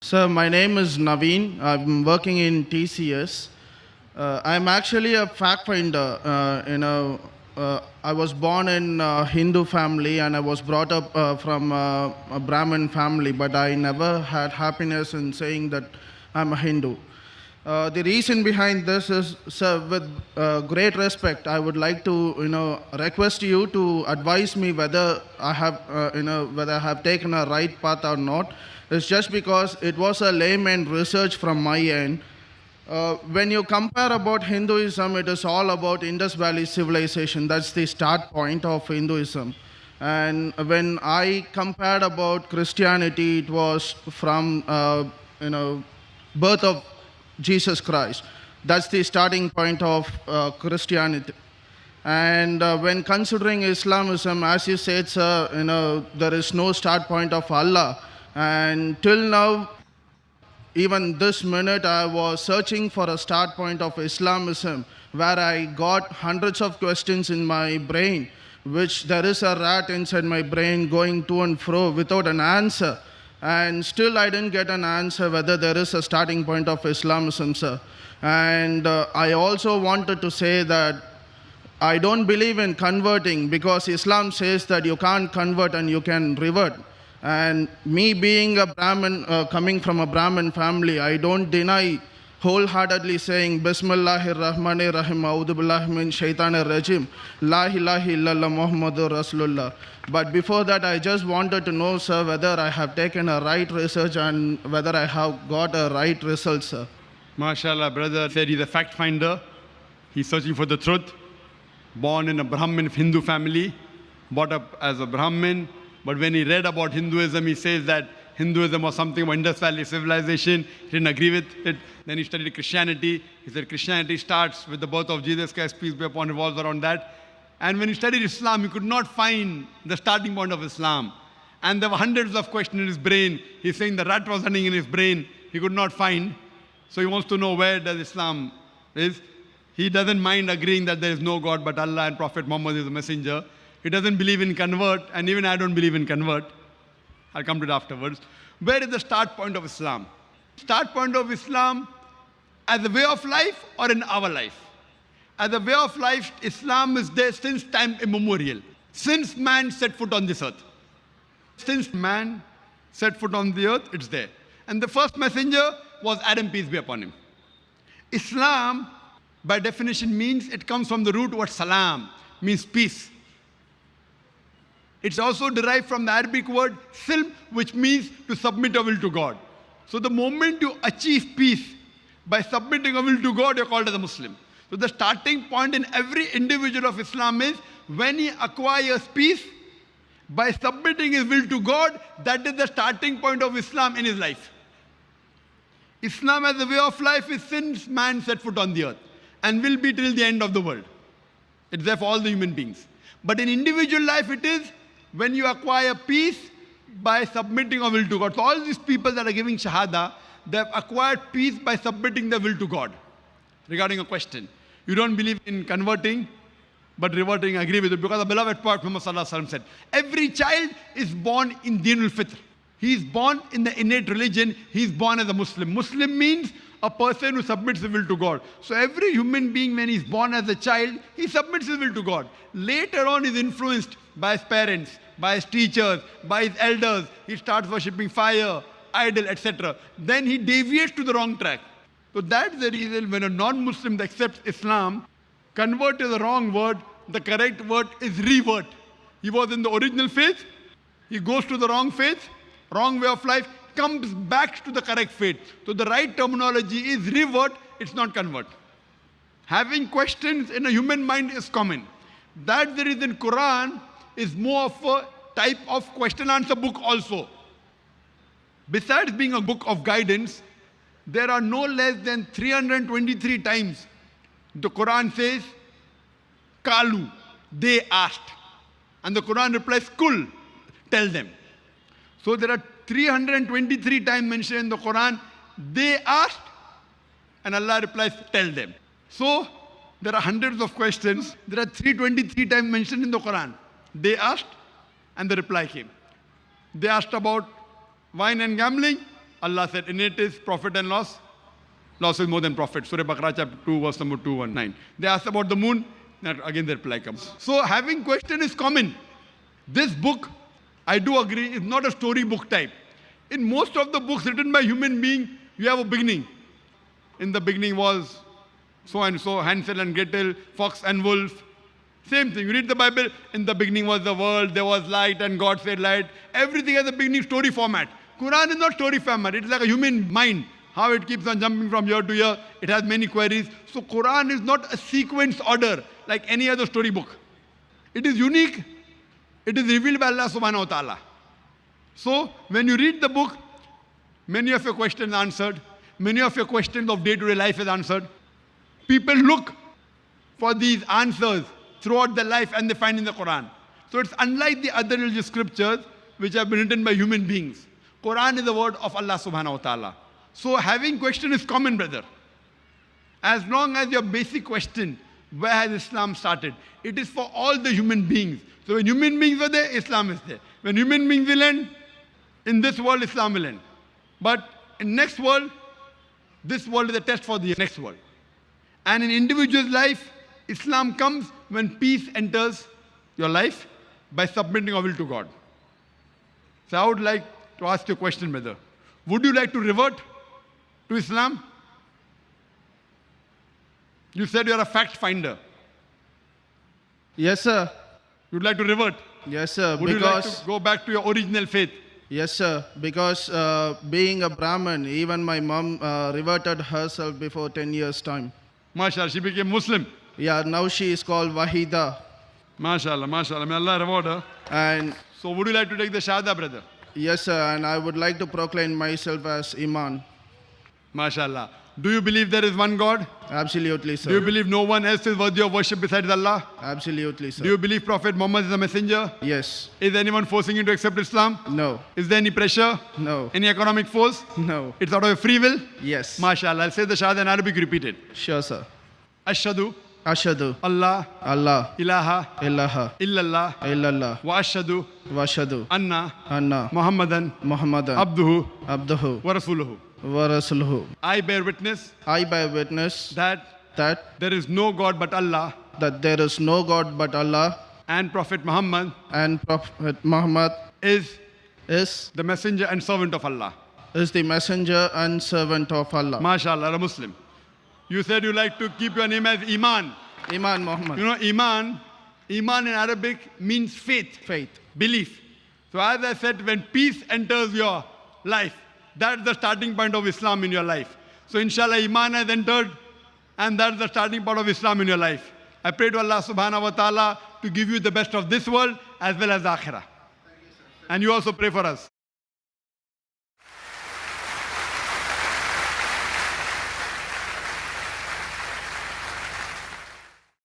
So my name is Naveen. I'm working in TCS. I'm actually a fact finder. I was born in a Hindu family and I was brought up from a Brahmin family, but I never had happiness in saying that I'm a Hindu. The reason behind this is, sir, with great respect, I would like to, request you to advise me whether I have, whether I have taken a right path or not. It's just because it was a layman research from my end. When you compare about Hinduism, it is all about Indus Valley civilization. That's the start point of Hinduism. And when I compared about Christianity, it was from, birth of Jesus Christ. That's the starting point of Christianity. And when considering Islamism, as you said, sir, there is no start point of Allah. And till now, even this minute, I was searching for a start point of Islamism, where I got hundreds of questions in my brain, which there is a rat inside my brain going to and fro without an answer. And still, I didn't get an answer whether there is a starting point of Islamism, sir. And I also wanted to say that I don't believe in converting because Islam says that you can't convert and you can revert. And me being a Brahmin, coming from a Brahmin family, I don't deny wholeheartedly saying Bismillahir Rahmanir Rahim, A'udhu Billahi Min Shaitanir Rajim, La ilaha illallah Muhammadur Rasulullah. But before that, I just wanted to know, sir, whether I have taken a right research and whether I have got a right result, sir. MashaAllah, brother said he's a fact finder. He's searching for the truth. Born in a Brahmin Hindu family, brought up as a Brahmin. But when he read about Hinduism, he says that Hinduism was something about Indus Valley civilization. He didn't agree with it. Then he studied Christianity. He said Christianity starts with the birth of Jesus Christ, peace be upon him, revolves around that. And when he studied Islam, he could not find the starting point of Islam. And there were hundreds of questions in his brain. He's saying the rat was running in his brain. He could not find. So he wants to know where does Islam is. He doesn't mind agreeing that there is no God but Allah and Prophet Muhammad is a messenger. He doesn't believe in convert, and even I don't believe in convert. I'll come to it afterwards. Where is the start point of Islam? Start point of Islam as a way of life or in our life? As a way of life, Islam is there since time immemorial. Since man set foot on this earth. Since man set foot on the earth, it's there. And the first messenger was Adam, peace be upon him. Islam, by definition, means it comes from the root word salam, means peace. It's also derived from the Arabic word silm, which means to submit a will to God. So the moment you achieve peace by submitting a will to God, you're called as a Muslim. So the starting point in every individual of Islam is when he acquires peace by submitting his will to God, that is the starting point of Islam in his life. Islam as a way of life is since man set foot on the earth and will be till the end of the world. It's there for all the human beings. But in individual life, it is when you acquire peace by submitting a will to God. So all these people that are giving Shahada, they have acquired peace by submitting their will to God. Regarding a question, you don't believe in converting, but reverting, I agree with it. Because the beloved Prophet Muhammad Sallallahu Alaihi Wasallam said, every child is born in Dinul Fitr. He is born in the innate religion. He is born as a Muslim. Muslim means a person who submits his will to God. So every human being, when he's born as a child, he submits his will to God. Later on, he's influenced by his parents, by his teachers, by his elders. He starts worshipping fire, idol, etc. Then he deviates to the wrong track. So that's the reason when a non-Muslim accepts Islam, convert is the wrong word. The correct word is revert. He was in the original faith. He goes to the wrong faith, wrong way of life, comes back to the correct faith. So the right terminology is revert, it's not convert. Having questions in a human mind is common. That's the reason Quran is more of a type of question answer book also. Besides being a book of guidance, there are no less than 323 times the Quran says, Kalu, they asked. And the Quran replies, Kul, tell them. So there are 323 times mentioned in the Quran, they asked, and Allah replies, tell them. So there are hundreds of questions. There are 323 times mentioned in the Quran. They asked, and the reply came. They asked about wine and gambling, Allah said, in it is profit and loss. Loss is more than profit. Surah Baqarah chapter 2 verse number 219. They asked about the moon. Again the reply comes. So having question is common. This book, I do agree, is not a storybook type. In most of the books written by human being, you have a beginning. In the beginning was so and so, Hansel and Gretel, fox and wolf. Same thing. You read the Bible, in the beginning was the world, there was light and God said light. Everything has a beginning story format. Quran is not story format. It's like a human mind. How it keeps on jumping from year to year. It has many queries. So Quran is not a sequence order like any other storybook. It is unique. It is revealed by Allah subhanahu wa ta'ala. So when you read the book, many of your questions are answered. Many of your questions of day-to-day life is answered. People look for these answers throughout their life and they find in the Quran. So it's unlike the other religious scriptures which have been written by human beings. Quran is the word of Allah subhanahu wa ta'ala. So having question is common, brother. As long as your basic question, where has Islam started? It is for all the human beings. So when human beings are there, Islam is there. When human beings will end, in this world, Islam will end. But in next world, this world is a test for the next world. And in individual's life, Islam comes when peace enters your life by submitting your will to God. So I would like to ask you a question, brother. Would you like to revert to Islam? You said you're a fact finder. Yes, sir. You'd like to revert? Yes, sir. Would you like to go back to your original faith? Yes, sir. Because being a Brahmin, even my mom reverted herself before 10 years' time. MashaAllah, she became Muslim. Yeah, now she is called Wahida. MashaAllah, MashaAllah. May Allah reward her. And So would you like to take the Shahada, brother? yes, sir. And I would like to proclaim myself as Iman. MashaAllah. Do you believe there is one God? Absolutely, Do you sir. believe no one else is worthy of worship besides Allah? Absolutely, sir. Do you believe Prophet Muhammad is a messenger? Yes. Is anyone forcing you to accept Islam? No. Is there any pressure? No. Any economic force? No. It's out of your free will? Yes. MashaAllah. I'll say the Shahada in Arabic, repeat it. Sure, sir. Ashhadu Ashhadu Allah Allah ilaha ilaha illallah illallah wa ashhadu washhadu anna anna Muhammadan Muhammadan abduhu abduhu wa rasuluhu. wa rasuluhu. I bear witness I bear witness that that there is no God but Allah there is no God but Allah, and Prophet Muhammad and Prophet Muhammad is is the messenger and servant of Allah. the messenger and servant of Allah. MashaAllah, a Muslim. You said you like to keep your name as Iman. Iman Muhammad. You know, Iman in Arabic means faith, Faith. belief. So as I said, when peace enters your life, that's the starting point of Islam in your life. So inshallah, Iman has entered, and that's the starting point of Islam in your life. I pray to Allah subhanahu wa ta'ala to give you the best of this world as well as the akhirah. And you also pray for us.